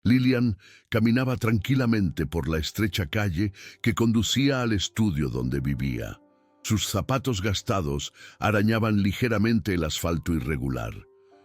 Lilian caminaba tranquilamente por la estrecha calle que conducía al estudio donde vivía. Sus zapatos gastados arañaban ligeramente el asfalto irregular.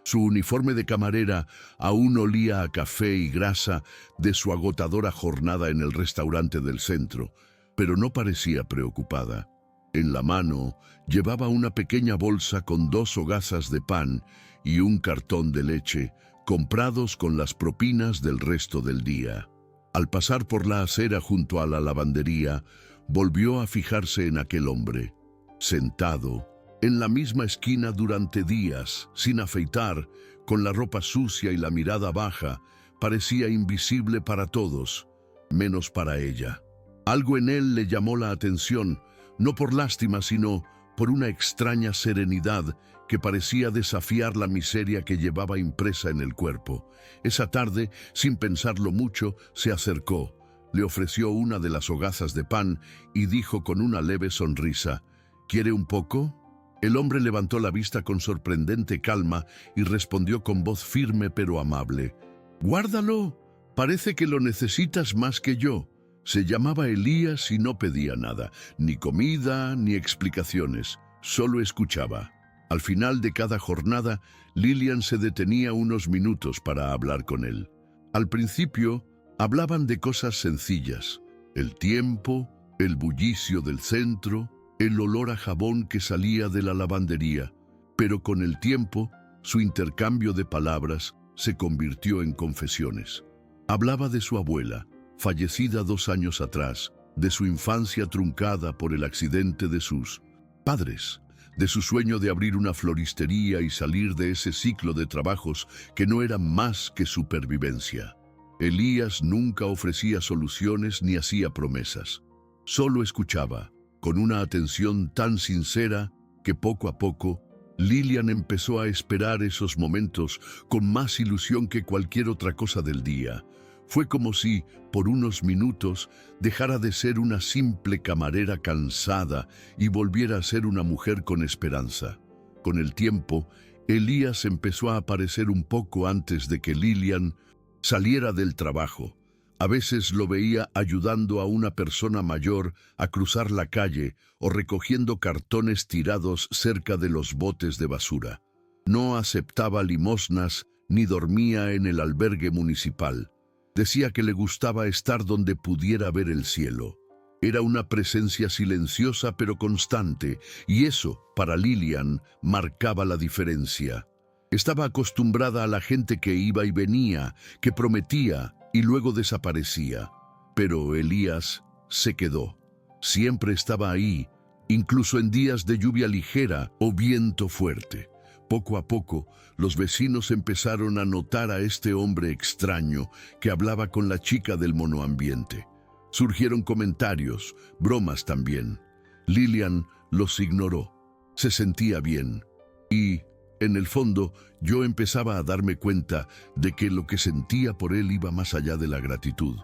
Su uniforme de camarera aún olía a café y grasa de su agotadora jornada en el restaurante del centro, pero no parecía preocupada. En la mano llevaba una pequeña bolsa con 2 hogazas de pan y un cartón de leche, comprados con las propinas del resto del día. Al pasar por la acera junto a la lavandería, volvió a fijarse en aquel hombre, sentado en la misma esquina durante días, sin afeitar, con la ropa sucia y la mirada baja. Parecía invisible para todos, menos para ella. Algo en él le llamó la atención, no por lástima, sino por una extraña serenidad que parecía desafiar la miseria que llevaba impresa en el cuerpo. Esa tarde, sin pensarlo mucho, se acercó, le ofreció una de las hogazas de pan y dijo con una leve sonrisa: ¿Quiere un poco? El hombre levantó la vista con sorprendente calma y respondió con voz firme pero amable: «Guárdalo, parece que lo necesitas más que yo». Se llamaba Elías y no pedía nada, ni comida ni explicaciones, solo escuchaba. Al final de cada jornada, Lilian se detenía unos minutos para hablar con él. Al principio, hablaban de cosas sencillas: el tiempo, el bullicio del centro, el olor a jabón que salía de la lavandería. Pero con el tiempo, su intercambio de palabras se convirtió en confesiones. Hablaba de su abuela, fallecida 2 años atrás, de su infancia truncada por el accidente de sus padres, de su sueño de abrir una floristería y salir de ese ciclo de trabajos que no era más que supervivencia. Elías nunca ofrecía soluciones ni hacía promesas. Solo escuchaba, con una atención tan sincera que poco a poco Lilian empezó a esperar esos momentos con más ilusión que cualquier otra cosa del día. Fue como si, por unos minutos, dejara de ser una simple camarera cansada y volviera a ser una mujer con esperanza. Con el tiempo, Elías empezó a aparecer un poco antes de que Lilian saliera del trabajo. A veces lo veía ayudando a una persona mayor a cruzar la calle o recogiendo cartones tirados cerca de los botes de basura. No aceptaba limosnas ni dormía en el albergue municipal. Decía que le gustaba estar donde pudiera ver el cielo. Era una presencia silenciosa pero constante, y eso, para Lilian, marcaba la diferencia. Estaba acostumbrada a la gente que iba y venía, que prometía y luego desaparecía. Pero Elías se quedó. Siempre estaba ahí, incluso en días de lluvia ligera o viento fuerte. Poco a poco, los vecinos empezaron a notar a este hombre extraño que hablaba con la chica del monoambiente. Surgieron comentarios, bromas también. Lilian los ignoró. Se sentía bien. Y, en el fondo, yo empezaba a darme cuenta de que lo que sentía por él iba más allá de la gratitud.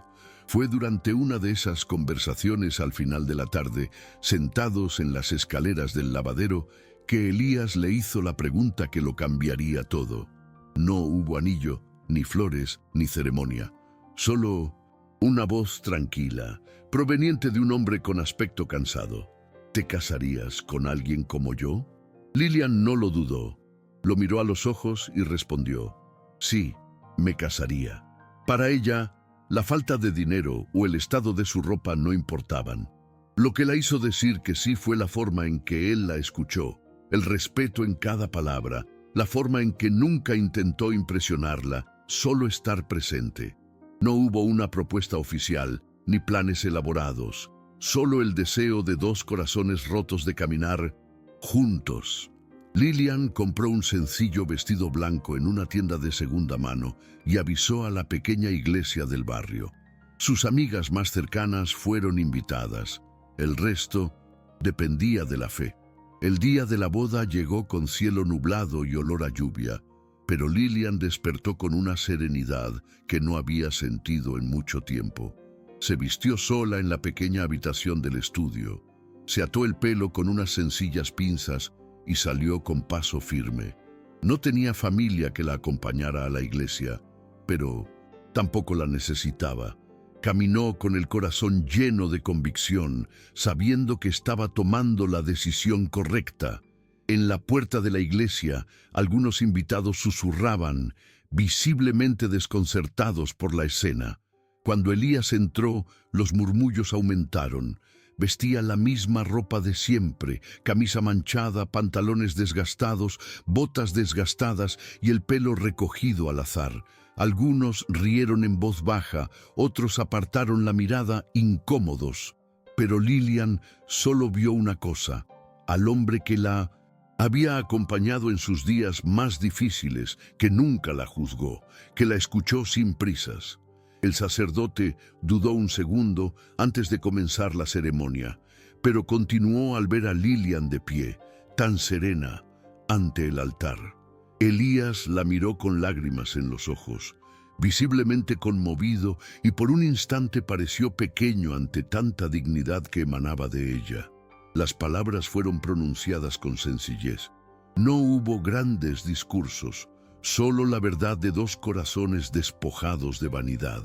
Fue durante una de esas conversaciones al final de la tarde, sentados en las escaleras del lavadero, que Elías le hizo la pregunta que lo cambiaría todo. No hubo anillo, ni flores, ni ceremonia. Solo una voz tranquila, proveniente de un hombre con aspecto cansado. ¿Te casarías con alguien como yo? Lilian no lo dudó. Lo miró a los ojos y respondió: sí, me casaría. Para ella, la falta de dinero o el estado de su ropa no importaban. Lo que la hizo decir que sí fue la forma en que él la escuchó. El respeto en cada palabra, la forma en que nunca intentó impresionarla, solo estar presente. No hubo una propuesta oficial, ni planes elaborados, solo el deseo de 2 corazones rotos de caminar juntos. Lilian compró un sencillo vestido blanco en una tienda de segunda mano y avisó a la pequeña iglesia del barrio. Sus amigas más cercanas fueron invitadas. El resto dependía de la fe. El día de la boda llegó con cielo nublado y olor a lluvia, pero Lilian despertó con una serenidad que no había sentido en mucho tiempo. Se vistió sola en la pequeña habitación del estudio, se ató el pelo con unas sencillas pinzas y salió con paso firme. No tenía familia que la acompañara a la iglesia, pero Tampoco la necesitaba. Caminó con el corazón lleno de convicción, sabiendo que estaba tomando la decisión correcta. En la puerta de la iglesia, algunos invitados susurraban, visiblemente desconcertados por la escena. Cuando Elías entró, los murmullos aumentaron. Vestía la misma ropa de siempre, camisa manchada, pantalones desgastados, botas desgastadas y el pelo recogido al azar. Algunos rieron en voz baja, otros apartaron la mirada incómodos. Pero Lilian solo vio una cosa: al hombre que la había acompañado en sus días más difíciles, que nunca la juzgó, que la escuchó sin prisas. El sacerdote dudó un segundo antes de comenzar la ceremonia, pero continuó al ver a Lilian de pie, tan serena, ante el altar. Elías la miró con lágrimas en los ojos, visiblemente conmovido, y por un instante pareció pequeño ante tanta dignidad que emanaba de ella. Las palabras fueron pronunciadas con sencillez. No hubo grandes discursos, solo la verdad de dos corazones despojados de vanidad.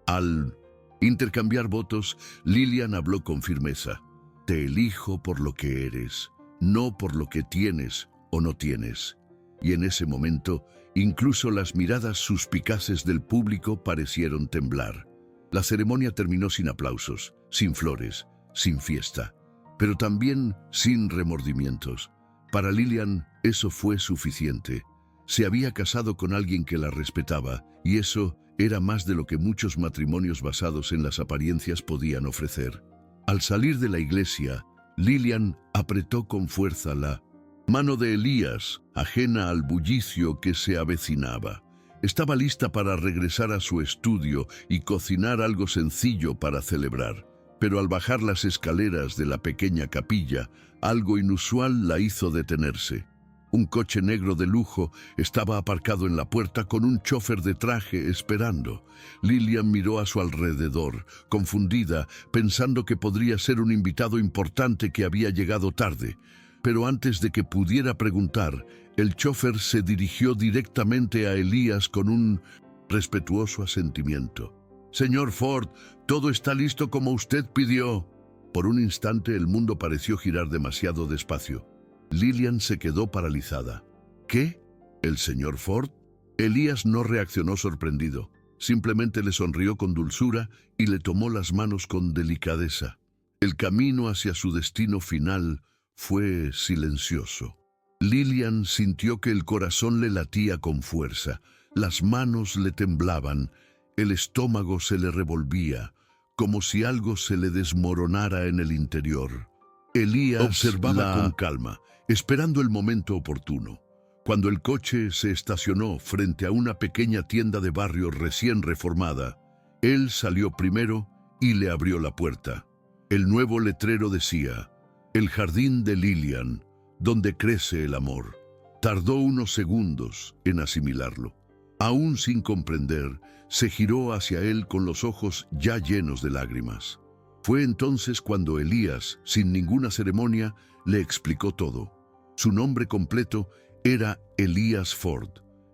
Al intercambiar votos, Lilian habló con firmeza. Te elijo por lo que eres, no por lo que tienes o no tienes. Y en ese momento, incluso las miradas suspicaces del público parecieron temblar. La ceremonia terminó sin aplausos, sin flores, sin fiesta, pero también sin remordimientos. Para Lilian eso fue suficiente. Se había casado con alguien que la respetaba, y eso era más de lo que muchos matrimonios basados en las apariencias podían ofrecer. Al salir de la iglesia, Lilian apretó con fuerza la mano de Elías, ajena al bullicio que se avecinaba. Estaba lista para regresar a su estudio y cocinar algo sencillo para celebrar. Pero al bajar las escaleras de la pequeña capilla, algo inusual la hizo detenerse. Un coche negro de lujo estaba aparcado en la puerta con un chofer de traje esperando. Lilian miró a su alrededor, confundida, pensando que podría ser un invitado importante que había llegado tarde. Pero antes de que pudiera preguntar, el chofer se dirigió directamente a Elías con un respetuoso asentimiento. «Señor Ford, todo está listo como usted pidió». Por un instante el mundo pareció girar demasiado despacio. Lilian se quedó paralizada. ¿Qué? ¿El señor Ford? Elías no reaccionó sorprendido. Simplemente le sonrió con dulzura y le tomó las manos con delicadeza. El camino hacia su destino final fue silencioso. Lilian sintió que el corazón le latía con fuerza, las manos le temblaban, el estómago se le revolvía, como si algo se le desmoronara en el interior. Elías observaba con calma, esperando el momento oportuno. Cuando el coche se estacionó frente a una pequeña tienda de barrio recién reformada, él salió primero y le abrió la puerta. El nuevo letrero decía: «El jardín de Lilian, donde crece el amor». Tardó unos segundos en asimilarlo. Aún sin comprender, se giró hacia él con los ojos ya llenos de lágrimas. Fue entonces cuando Elías, sin ninguna ceremonia, le explicó todo. Su nombre completo era Elías Ford,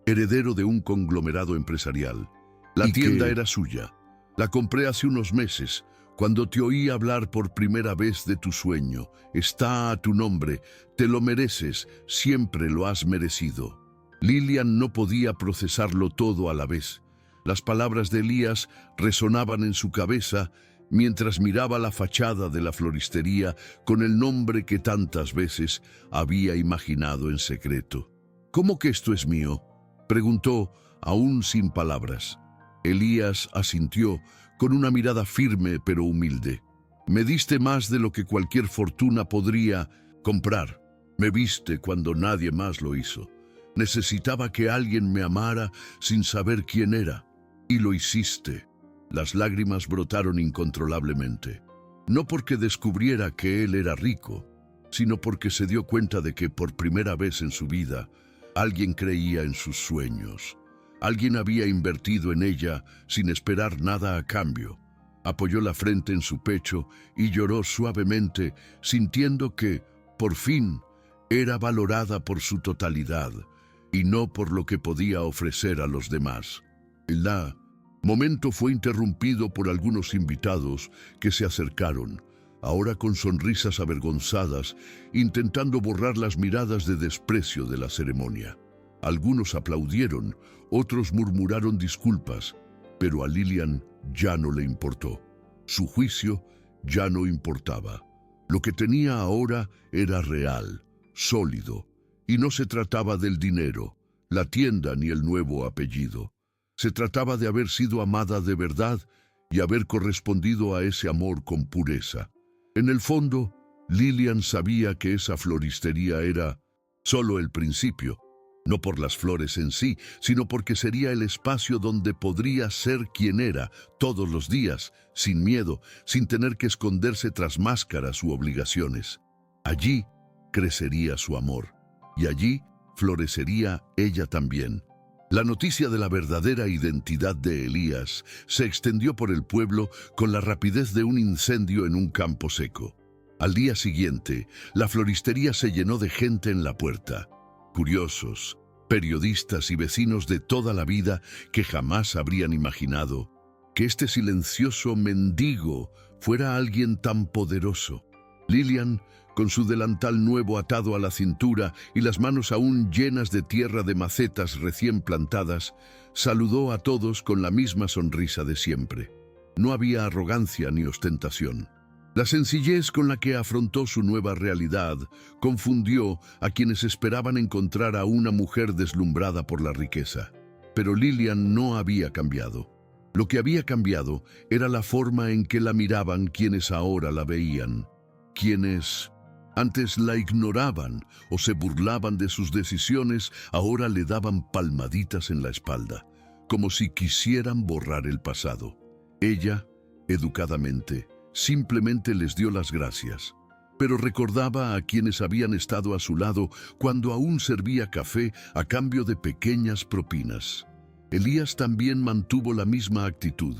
heredero de un conglomerado empresarial. La tienda era suya. La compré hace unos meses, cuando te oí hablar por primera vez de tu sueño. Está a tu nombre, te lo mereces, siempre lo has merecido. Lilian no podía procesarlo todo a la vez. Las palabras de Elías resonaban en su cabeza mientras miraba la fachada de la floristería con el nombre que tantas veces había imaginado en secreto. «¿Cómo que esto es mío?», preguntó, aún sin palabras. Elías asintió con una mirada firme pero humilde. «Me diste más de lo que cualquier fortuna podría comprar. Me viste cuando nadie más lo hizo. Necesitaba que alguien me amara sin saber quién era. Y lo hiciste». Las lágrimas brotaron incontrolablemente. No porque descubriera que él era rico, sino porque se dio cuenta de que por primera vez en su vida alguien creía en sus sueños. Alguien había invertido en ella sin esperar nada a cambio. Apoyó la frente en su pecho y lloró suavemente, sintiendo que, por fin, era valorada por su totalidad y no por lo que podía ofrecer a los demás. La Momento fue interrumpido por algunos invitados que se acercaron, ahora con sonrisas avergonzadas, intentando borrar las miradas de desprecio de la ceremonia. Algunos aplaudieron, otros murmuraron disculpas, pero a Lilian ya no le importó. Su juicio ya no importaba. Lo que tenía ahora era real, sólido, y no se trataba del dinero, la tienda ni el nuevo apellido. Se trataba de haber sido amada de verdad y haber correspondido a ese amor con pureza. En el fondo, Lilian sabía que esa floristería era solo el principio, no por las flores en sí, sino porque sería el espacio donde podría ser quien era todos los días, sin miedo, sin tener que esconderse tras máscaras u obligaciones. Allí crecería su amor, y allí florecería ella también. La noticia de la verdadera identidad de Elías se extendió por el pueblo con la rapidez de un incendio en un campo seco. Al día siguiente, la floristería se llenó de gente en la puerta. Curiosos, periodistas y vecinos de toda la vida que jamás habrían imaginado que este silencioso mendigo fuera alguien tan poderoso. Lilian, con su delantal nuevo atado a la cintura y las manos aún llenas de tierra de macetas recién plantadas, saludó a todos con la misma sonrisa de siempre. No había arrogancia ni ostentación. La sencillez con la que afrontó su nueva realidad confundió a quienes esperaban encontrar a una mujer deslumbrada por la riqueza. Pero Lilian no había cambiado. Lo que había cambiado era la forma en que la miraban quienes ahora la veían. Quienes antes la ignoraban o se burlaban de sus decisiones, ahora le daban palmaditas en la espalda, como si quisieran borrar el pasado. Ella, educadamente, simplemente les dio las gracias, pero recordaba a quienes habían estado a su lado cuando aún servía café a cambio de pequeñas propinas. Elías también mantuvo la misma actitud.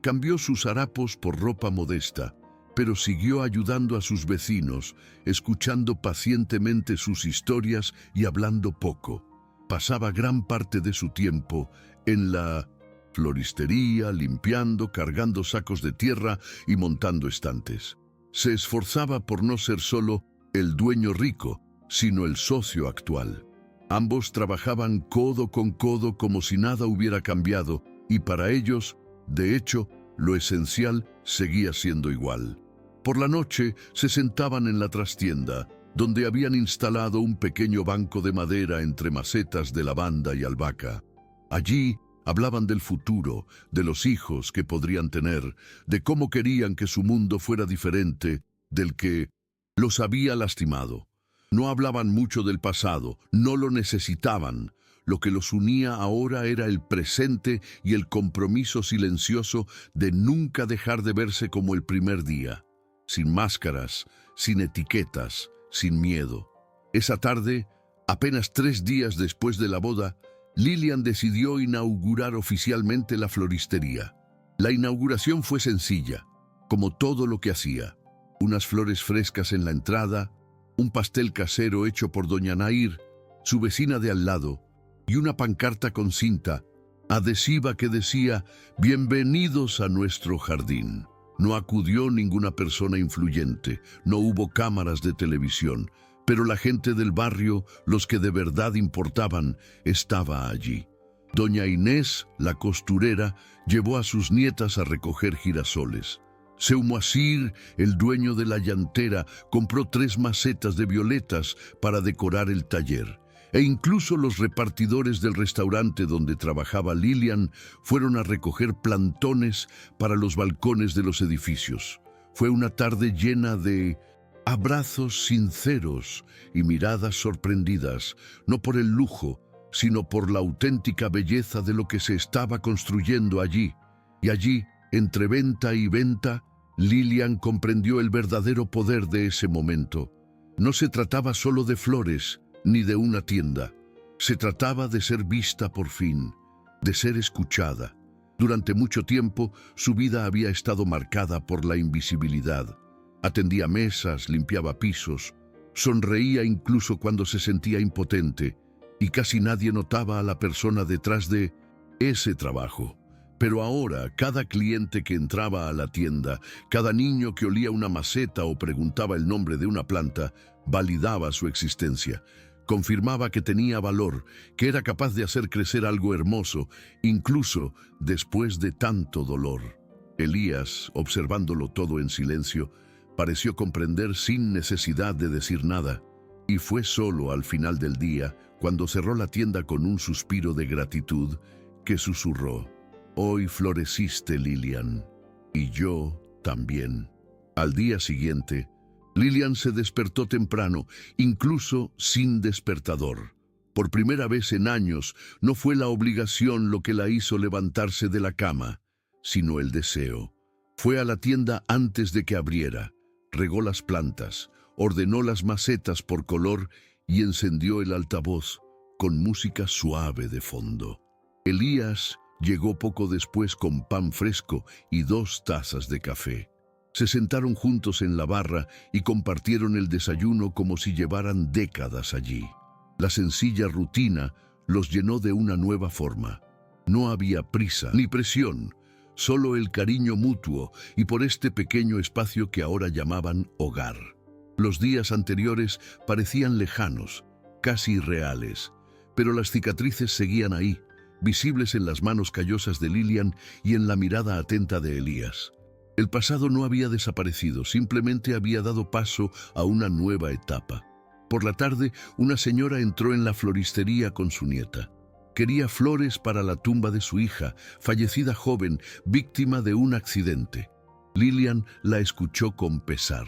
Cambió sus harapos por ropa modesta, pero siguió ayudando a sus vecinos, escuchando pacientemente sus historias y hablando poco. Pasaba gran parte de su tiempo en la floristería, limpiando, cargando sacos de tierra y montando estantes. Se esforzaba por no ser solo el dueño rico, sino el socio actual. Ambos trabajaban codo con codo como si nada hubiera cambiado, y para ellos, de hecho, lo esencial seguía siendo igual. Por la noche se sentaban en la trastienda, donde habían instalado un pequeño banco de madera entre macetas de lavanda y albahaca. Allí hablaban del futuro, de los hijos que podrían tener, de cómo querían que su mundo fuera diferente del que los había lastimado. No hablaban mucho del pasado, no lo necesitaban. Lo que los unía ahora era el presente y el compromiso silencioso de nunca dejar de verse como el primer día. Sin máscaras, sin etiquetas, sin miedo. Esa tarde, apenas 3 días después de la boda, Lilian decidió inaugurar oficialmente la floristería. La inauguración fue sencilla, como todo lo que hacía. Unas flores frescas en la entrada, un pastel casero hecho por doña Nair, su vecina de al lado, y una pancarta con cinta adhesiva que decía «Bienvenidos a nuestro jardín». No acudió ninguna persona influyente, no hubo cámaras de televisión, pero la gente del barrio, los que de verdad importaban, estaba allí. Doña Inés, la costurera, llevó a sus nietas a recoger girasoles. Seumoasir, el dueño de la llantera, compró 3 macetas de violetas para decorar el taller. E incluso los repartidores del restaurante donde trabajaba Lilian fueron a recoger plantones para los balcones de los edificios. Fue una tarde llena de abrazos sinceros y miradas sorprendidas, no por el lujo, sino por la auténtica belleza de lo que se estaba construyendo allí. Y allí, entre venta y venta, Lilian comprendió el verdadero poder de ese momento. No se trataba solo de flores, ni de una tienda. Se trataba de ser vista por fin, de ser escuchada. Durante mucho tiempo, su vida había estado marcada por la invisibilidad. Atendía mesas, limpiaba pisos, sonreía incluso cuando se sentía impotente, y casi nadie notaba a la persona detrás de ese trabajo. Pero ahora, cada cliente que entraba a la tienda, cada niño que olía una maceta o preguntaba el nombre de una planta, validaba su existencia. Confirmaba que tenía valor, que era capaz de hacer crecer algo hermoso, incluso después de tanto dolor. Elías, observándolo todo en silencio, pareció comprender sin necesidad de decir nada. Y fue solo al final del día, cuando cerró la tienda con un suspiro de gratitud, que susurró: «Hoy floreciste, Lilian, y yo también». Al día siguiente, Lilian se despertó temprano, incluso sin despertador. Por primera vez en años, no fue la obligación lo que la hizo levantarse de la cama, sino el deseo. Fue a la tienda antes de que abriera, regó las plantas, ordenó las macetas por color y encendió el altavoz con música suave de fondo. Elías llegó poco después con pan fresco y 2 tazas de café. Se sentaron juntos en la barra y compartieron el desayuno como si llevaran décadas allí. La sencilla rutina los llenó de una nueva forma. No había prisa ni presión, solo el cariño mutuo y por este pequeño espacio que ahora llamaban hogar. Los días anteriores parecían lejanos, casi irreales, pero las cicatrices seguían ahí, visibles en las manos callosas de Lilian y en la mirada atenta de Elías. El pasado no había desaparecido, simplemente había dado paso a una nueva etapa. Por la tarde, una señora entró en la floristería con su nieta. Quería flores para la tumba de su hija, fallecida joven, víctima de un accidente. Lilian la escuchó con pesar.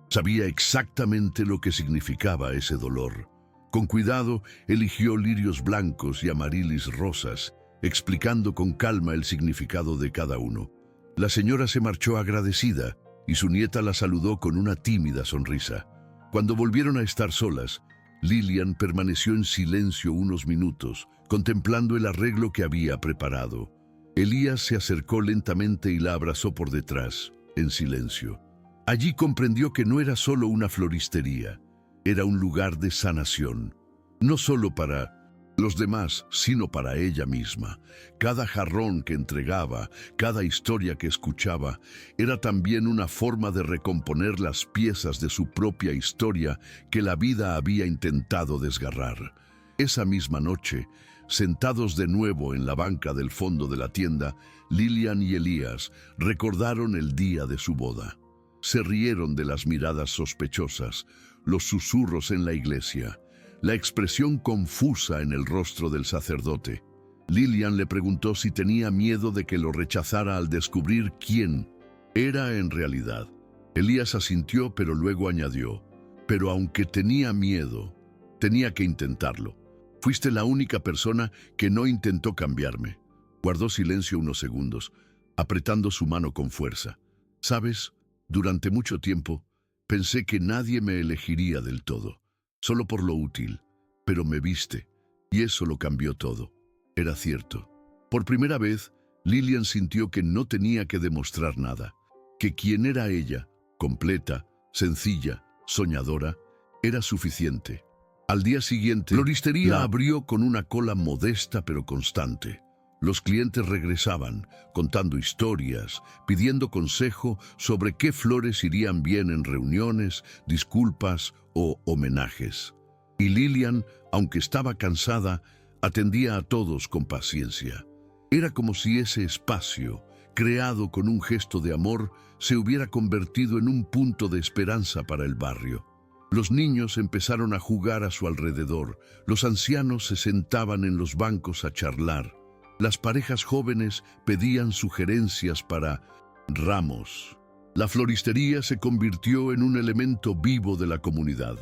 Sabía exactamente lo que significaba ese dolor. Con cuidado, eligió lirios blancos y amarilis rosas, explicando con calma el significado de cada uno. La señora se marchó agradecida y su nieta la saludó con una tímida sonrisa. Cuando volvieron a estar solas, Lilian permaneció en silencio unos minutos, contemplando el arreglo que había preparado. Elías se acercó lentamente y la abrazó por detrás, en silencio. Allí comprendió que no era solo una floristería, era un lugar de sanación, no solo para los demás, sino para ella misma. Cada jarrón que entregaba, cada historia que escuchaba, era también una forma de recomponer las piezas de su propia historia que la vida había intentado desgarrar. Esa misma noche, sentados de nuevo en la banca del fondo de la tienda, Lilian y Elías recordaron el día de su boda. Se rieron de las miradas sospechosas, los susurros en la iglesia, la expresión confusa en el rostro del sacerdote. Lilian le preguntó si tenía miedo de que lo rechazara al descubrir quién era en realidad. Elías asintió, pero luego añadió: «Pero aunque tenía miedo, tenía que intentarlo. Fuiste la única persona que no intentó cambiarme». Guardó silencio unos segundos, apretando su mano con fuerza. «¿Sabes? Durante mucho tiempo pensé que nadie me elegiría del todo, solo por lo útil, pero me viste, y eso lo cambió todo». Era cierto. Por primera vez, Lilian sintió que no tenía que demostrar nada, que quien era ella, completa, sencilla, soñadora, era suficiente. Al día siguiente, la floristería abrió con una cola modesta pero constante. Los clientes regresaban, contando historias, pidiendo consejo sobre qué flores irían bien en reuniones, disculpas o homenajes. Y Lilian, aunque estaba cansada, atendía a todos con paciencia. Era como si ese espacio, creado con un gesto de amor, se hubiera convertido en un punto de esperanza para el barrio. Los niños empezaron a jugar a su alrededor, los ancianos se sentaban en los bancos a charlar. Las parejas jóvenes pedían sugerencias para ramos. La floristería se convirtió en un elemento vivo de la comunidad.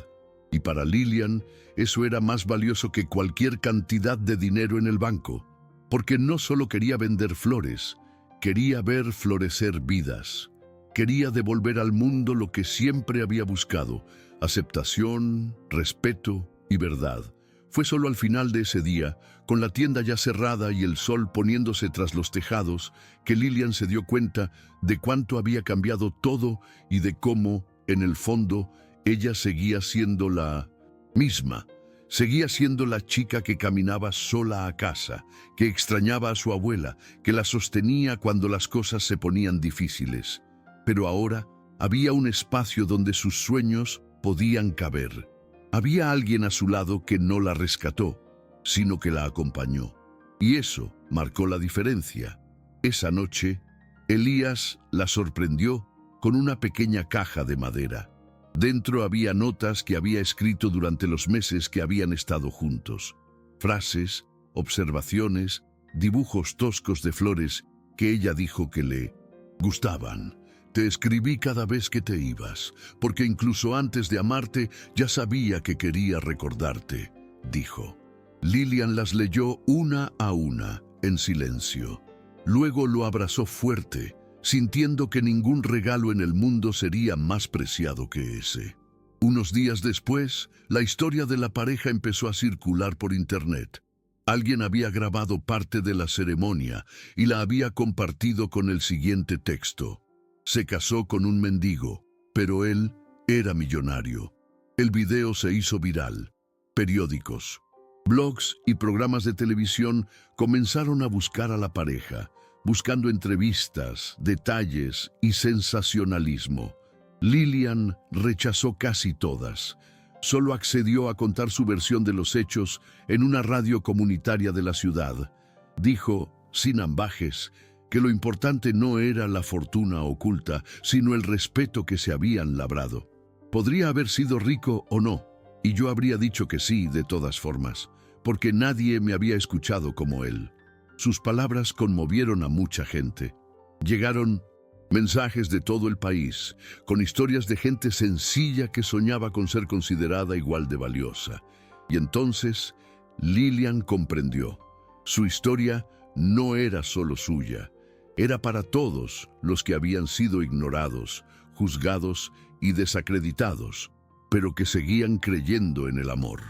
Y para Lilian, eso era más valioso que cualquier cantidad de dinero en el banco, porque no solo quería vender flores, quería ver florecer vidas. Quería devolver al mundo lo que siempre había buscado: aceptación, respeto y verdad. Fue solo al final de ese día, con la tienda ya cerrada y el sol poniéndose tras los tejados, que Lilian se dio cuenta de cuánto había cambiado todo y de cómo, en el fondo, ella seguía siendo la misma, Seguía siendo la chica que caminaba sola a casa, que extrañaba a su abuela, que la sostenía cuando las cosas se ponían difíciles. Pero ahora había un espacio donde sus sueños podían caber. Había alguien a su lado que no la rescató, sino que la acompañó. Y eso marcó la diferencia. Esa noche, Elías la sorprendió con una pequeña caja de madera. Dentro había notas que había escrito durante los meses que habían estado juntos. Frases, observaciones, dibujos toscos de flores que ella dijo que le gustaban. Te escribí cada vez que te ibas, porque incluso antes de amarte ya sabía que quería recordarte, dijo. Lilian las leyó una a una, en silencio. Luego lo abrazó fuerte, sintiendo que ningún regalo en el mundo sería más preciado que ese. Unos días después, la historia de la pareja empezó a circular por internet. Alguien había grabado parte de la ceremonia y la había compartido con el siguiente texto. Se casó con un mendigo, pero él era millonario. El video se hizo viral. Periódicos, blogs y programas de televisión comenzaron a buscar a la pareja, buscando entrevistas, detalles y sensacionalismo. Lilian rechazó casi todas. Solo accedió a contar su versión de los hechos en una radio comunitaria de la ciudad. Dijo, sin ambajes, que lo importante no era la fortuna oculta, sino el respeto que se habían labrado. Podría haber sido rico o no, y yo habría dicho que sí de todas formas, porque nadie me había escuchado como él. Sus palabras conmovieron a mucha gente. Llegaron mensajes de todo el país, con historias de gente sencilla que soñaba con ser considerada igual de valiosa. Y entonces, Lilian comprendió. Su historia no era solo suya, era para todos los que habían sido ignorados, juzgados y desacreditados, pero que seguían creyendo en el amor.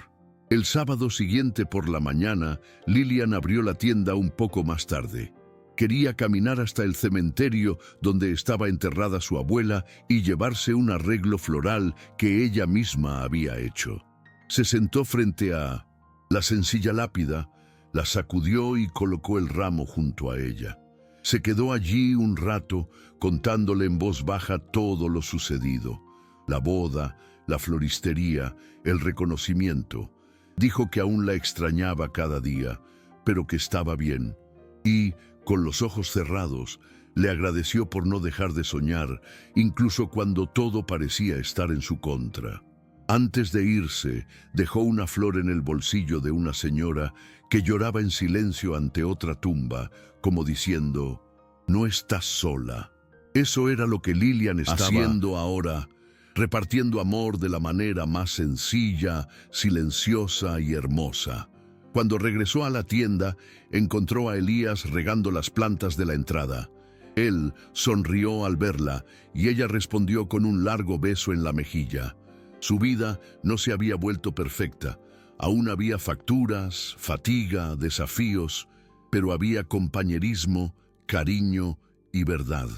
El sábado siguiente por la mañana, Lilian abrió la tienda un poco más tarde. Quería caminar hasta el cementerio donde estaba enterrada su abuela y llevarse un arreglo floral que ella misma había hecho. Se sentó frente a la sencilla lápida, la sacudió y colocó el ramo junto a ella. Se quedó allí un rato contándole en voz baja todo lo sucedido. La boda, la floristería, el reconocimiento. Dijo que aún la extrañaba cada día, pero que estaba bien. Y, con los ojos cerrados, le agradeció por no dejar de soñar, incluso cuando todo parecía estar en su contra. Antes de irse, dejó una flor en el bolsillo de una señora que lloraba en silencio ante otra tumba, como diciendo, «No estás sola». Eso era lo que Lilian estaba haciendo ahora, repartiendo amor de la manera más sencilla, silenciosa y hermosa. Cuando regresó a la tienda, encontró a Elías regando las plantas de la entrada. Él sonrió al verla y ella respondió con un largo beso en la mejilla. Su vida no se había vuelto perfecta. Aún había facturas, fatiga, desafíos, pero había compañerismo, cariño y verdad.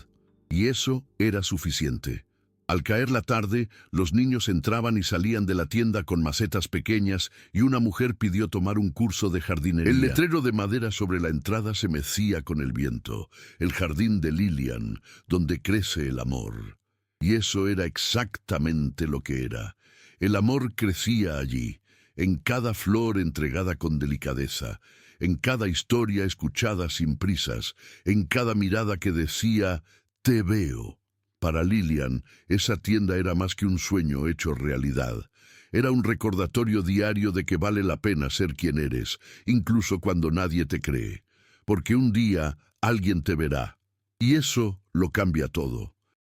Y eso era suficiente. Al caer la tarde, los niños entraban y salían de la tienda con macetas pequeñas y una mujer pidió tomar un curso de jardinería. El letrero de madera sobre la entrada se mecía con el viento, el jardín de Lilian, donde crece el amor. Y eso era exactamente lo que era. El amor crecía allí, en cada flor entregada con delicadeza, en cada historia escuchada sin prisas, en cada mirada que decía, «Te veo». Para Lilian, esa tienda era más que un sueño hecho realidad. Era un recordatorio diario de que vale la pena ser quien eres, incluso cuando nadie te cree. Porque un día alguien te verá. Y eso lo cambia todo.